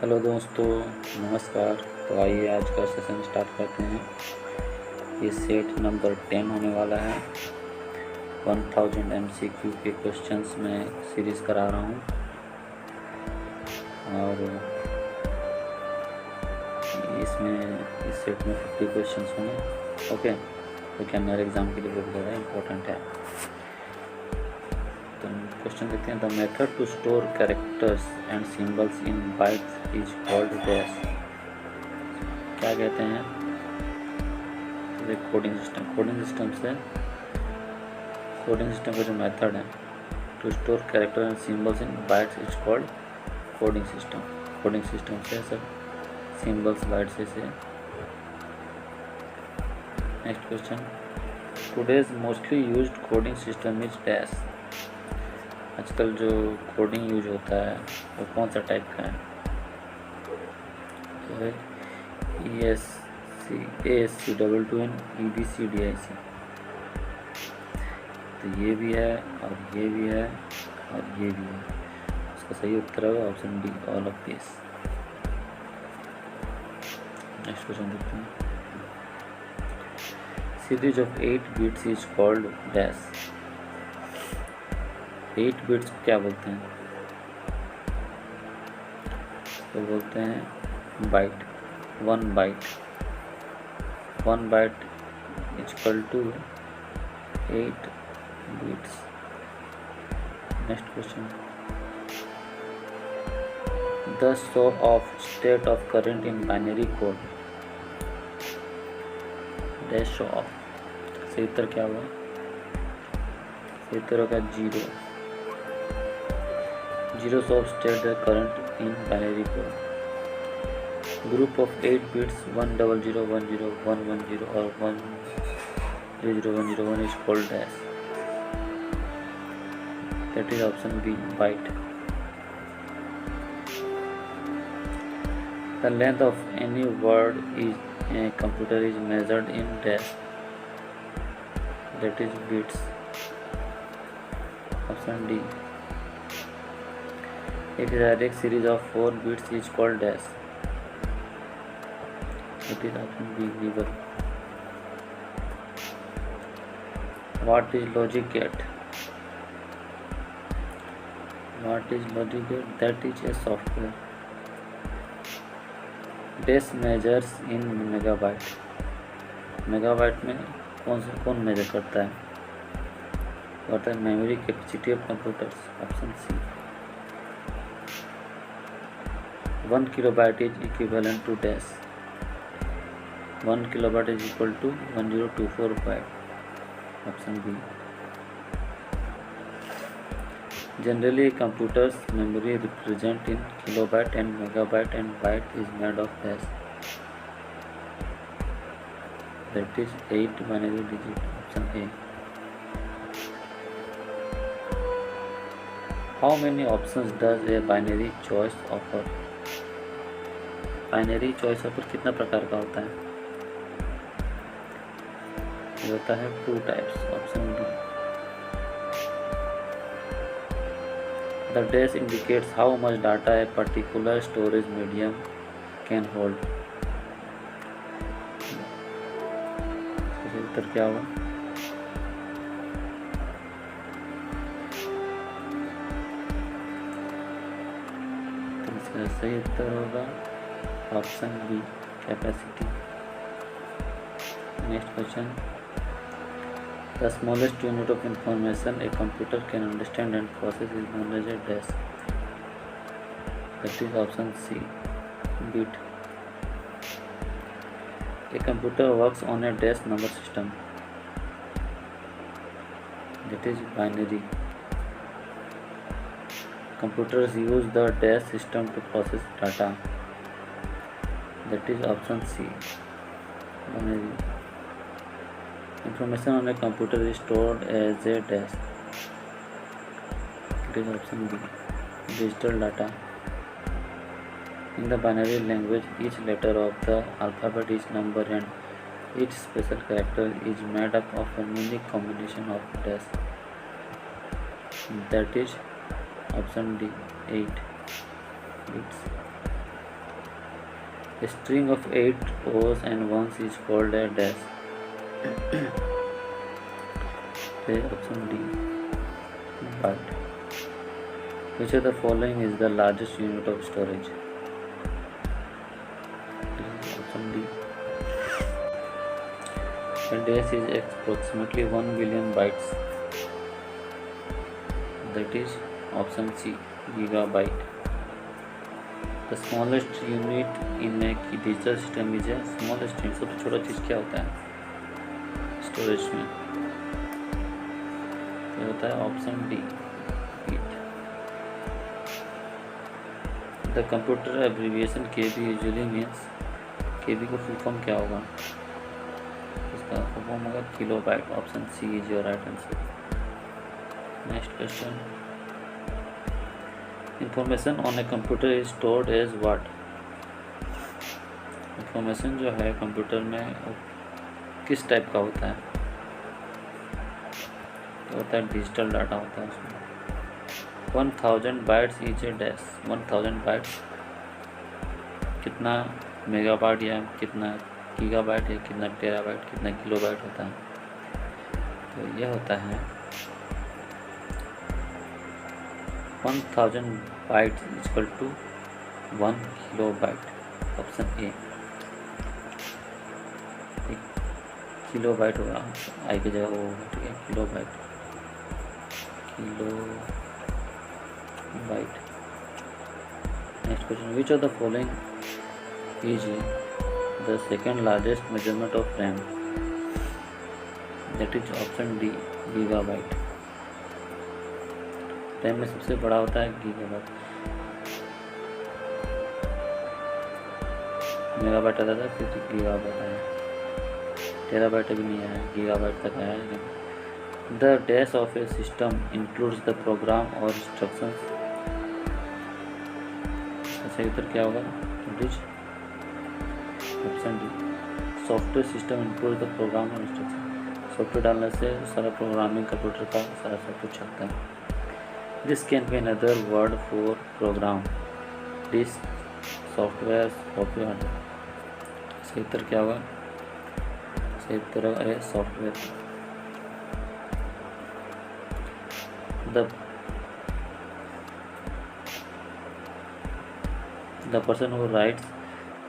Hello दोस्तों, नमस्कार। तो आइए आज का सेशन स्टार्ट करते हैं। ये सेट नंबर 10 होने वाला है। 1000 MCQ के क्वेश्चंस में सीरीज़ करा रहा हूँ और इसमें इस सेट में 50 क्वेश्चंस होंगे। ओके, तो क्या मेरे एग्ज़ाम के लिए बहुत ज़्यादा इम्पोर्टेंट है। तो क्वेश्चन देखते हैं। The method to store characters and symbols in bytes is called dash. क्या कहते हैं? Coding system. कोडिंग सिस्टम का जो मेथड है to store character and symbols in bytes is called coding system. Coding system से सब सिंबल्स बाइट्स से। Next question, today's mostly used coding system is dash. आजकल जो कोडिंग यूज होता है वो कौन सा टाइप का है? तो है ASC++N EBCDIC। तो ये भी है और ये भी है और ये भी है। इसका सही उत्तर होगा option D, all of this. Next question देखते हैं। Series of 8 bits is called dash. 8 bits को क्या बोलते हैं? तो बोलते हैं byte. 1 byte. 1 byte equal to 8 bits. Next question, the show of state of current in binary code dash show of. सही उत्तर क्या हुआ? सही उत्तर होगा 0। 0 show of state the current in binary code. Group of 8 bits 10010 110 और 100101 is called as। That is option B, byte। The length of any word is a computer is measured in dash। That is bits, option D। A quadratic series of 4 bits is called dash। It is option B, nibble। What is logic gate? What is logic gate? That is a software। Dash measures in megabyte। Megabyte में कौन major करता है? What is memory capacity of computers? Option C। 1 kilobyte is equivalent to dash। 1 kilobyte is equal to 1024 byte। Option B। Generally, a computer's memory represented in kilobyte and megabyte and byte is made of dash। That is 8 binary digit। Option A। How many options does a binary choice offer? Binary choice offer कितना प्रकार का होता है? ये होता है 2 types. Option B. The dash indicates how much data a particular storage medium can hold. उत्तर क्या होगा? तो इसका सही उत्तर होगा option B, capacity. Next question, the smallest unit of information a computer can understand and process is known as a dash. That is option C, bit. A computer works on A dash number system. That is binary. Computers use the dash system to process data। That is option C, binary। Information on a computer is stored as a dash। It is option B, digital data। In the binary language, each letter of the alphabet is number and each special character is made up of a unique combination of dash। That is option D, 8 bits। A string of 8 O's and 1's is called a dash. Option D, byte. Which of the following is the largest unit of storage? Option D. A dash is approximately 1 billion bytes. That is option C, gigabyte. The smallest unit in a digital system is a smallest unit. सबसे छोटा चीज़ क्या होता है storage में? ये होता है option D, bit. The computer abbreviation KB usually means, KB का फुल फॉर्म क्या होगा? इसका फुल फॉर्म होगा kilobyte. Option C is your right answer. Next question. Information on a computer is stored as what? Information जो है computer में किस type का होता है? तो होता है डिजिटल डाटा होता है उसमें. 1000 bytes is a dash. 1000 bytes कितना मेगाबाइट या कितना गीगाबाइट या कितना टेराबाइट कितना किलोबाइट होता है? तो यह होता है 1000 byte equal to 1 kilobyte. Option A. Kilobyte होगा, आई की जगह वो होगा. ठीक है, kilobyte. Kilobyte. Next question. Which of the following is the second largest measurement of RAM? That is option D, gigabyte. RAM में सबसे बड़ा होता है गीगाबाइट. मेगाबाइट आता था, फिर गीगाबाइट आया. टेराबाइट अभी नहीं आया, गीगाबाइट तक आया है. The dash of a system includes the program और इंस्ट्रक्शंस. सही उत्तर क्या होगा? Option D, software system includes the program और इंस्ट्रक्शन. सॉफ्टवेयर डालने से सारा प्रोग्रामिंग कंप्यूटर का सारा सॉफ्टवेयर चलता है. This can be another word for program, disk, software, software hardware. सही उत्तर क्या होगा? सही उत्तर है software. The person who writes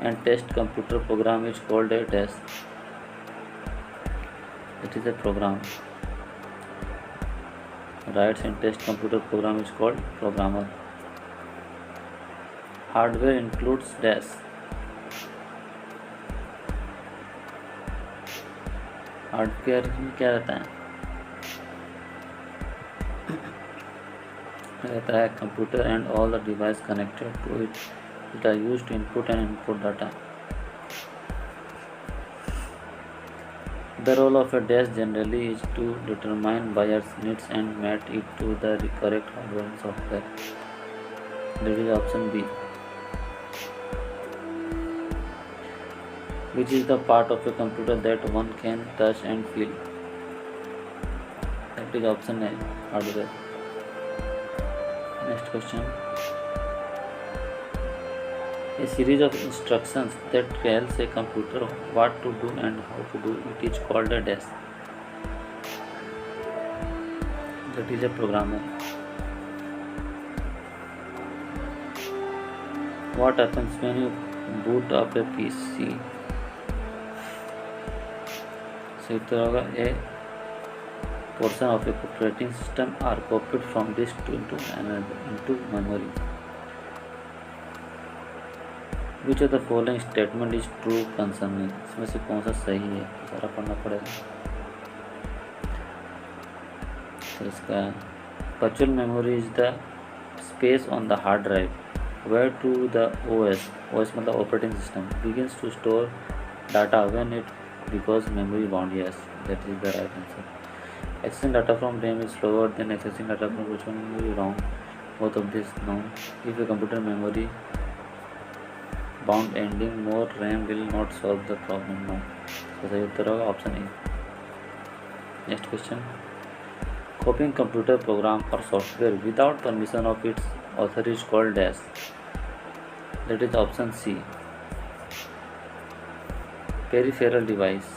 and tests computer program is called a dash. It is a program. Writes and tests computer program is called programmer. Hardware includes dash. Hardware में क्या रहता है? रहता है computer and all the device connected to it that are used to input and input data. The role of a dash generally is to determine buyer's needs and match it to the correct hardware and software. That is option B. Which is the part of a computer that one can touch and feel? That is option A, hardware. Next question. A series of instructions that tells a computer what to do and how to do it is called a dash. That is a programmer. What happens when you boot up a PC? So it होगा a portion of a operating system are copied from disk into memory. Which of the following statement is true concerning? इसमें से कौन सा सही है? सारा पढ़ना पड़ेगा. तो इसका virtual memory is the space on the hard drive where to the OS मतलब operating system begins to store data when it becomes memory bound. Yes, that is the right answer. Accessing data from RAM is slower than accessing data from virtual memory. Wrong. Both of these no. If a computer memory bound ending more RAM will not solve the problem. No. So सही उत्तर होगा option A. Next question. Copying computer program or software without permission of its author is called dash. That is option C, Peripheral device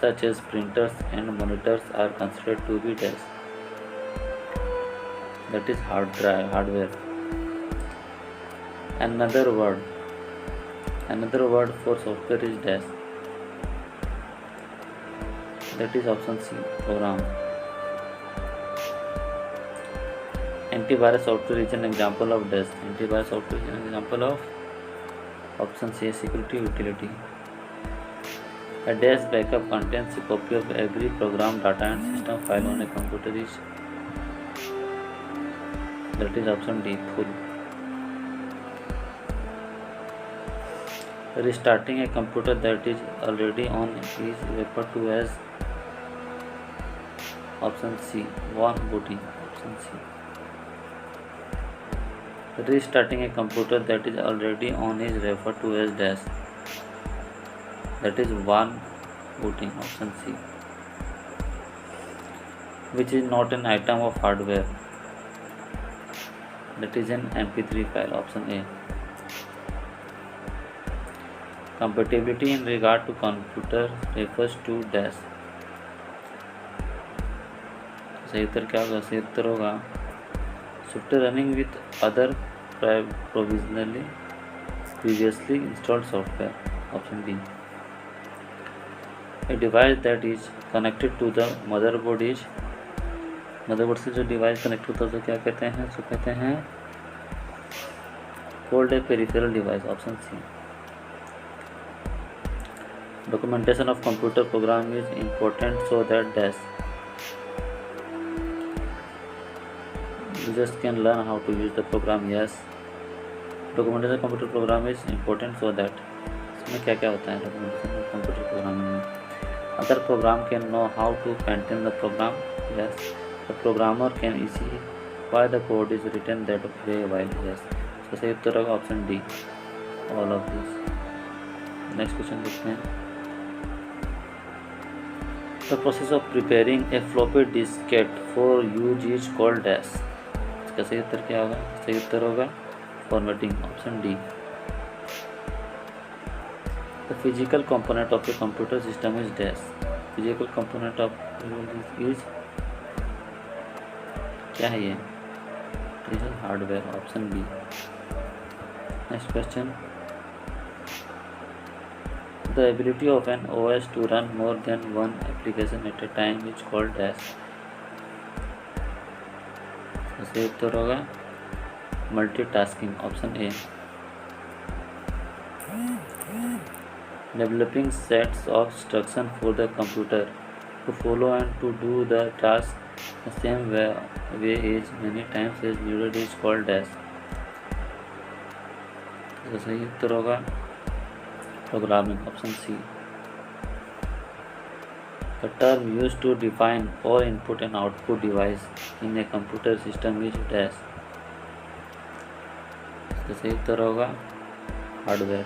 such as printers and monitors are considered to be DAS. That is hardware. Another word for software is DAS. That is option C, program. Antivirus software is an example of DAS. Antivirus software is an example of option C, security utility. A DAS backup contains a copy of every program, data and system file on a computer. That is option D, full. Restarting a computer that is already on is referred to as option C, warm booting. Option C. Restarting a computer that is already on is referred to as DAS. That is warm booting. Option C. Which is not an item of hardware. That is an MP3 file. Option A. Compatibility in regard to computer refers to DAS. सही उत्तर क्या होगा? सही उत्तर होगा software running with other provisionally previously installed software. Option B. A device that is connected to the motherboard is, motherboard से जो device connect होता है तो क्या कहते हैं? उसको कहते हैं called a peripheral device. Option C. Documentation of computer program is important so that DAS users can learn how to use the program. Yes. Documentation of computer program is important so that, इसमें क्या क्या होता है documentation of computer programming में? Other program can know how to maintain the program. Yes. The programmer can see why the code is written that way while. Yes. So सही उत्तर होगा option D, all of this. Next question देखते हैं. The process of preparing a floppy diskette for use is called DAS. इसका सही उत्तर क्या होगा? सही उत्तर होगा formatting. Option D. The physical component of a computer system is DAS. Physical component of is क्या है ये? It is hardware. Option B. Next question. The ability of an OS to run more than one application at a time is called DAS. सही उत्तर होगा multitasking. Option A. Developing sets of instructions for the computer to follow and to do the task the same way as many times as needed is called DAS. तो सही उत्तर होगा programming. Option C. The term used to define all input and output device in a computer system is DAS. तो सही उत्तर होगा hardware.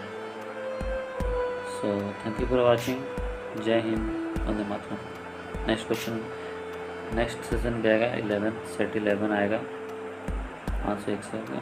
So thank you for watching. जय Hind, Vande Mataram. Next question next session भी आएगा 11 सेट 11 आएगा 501 से होगा.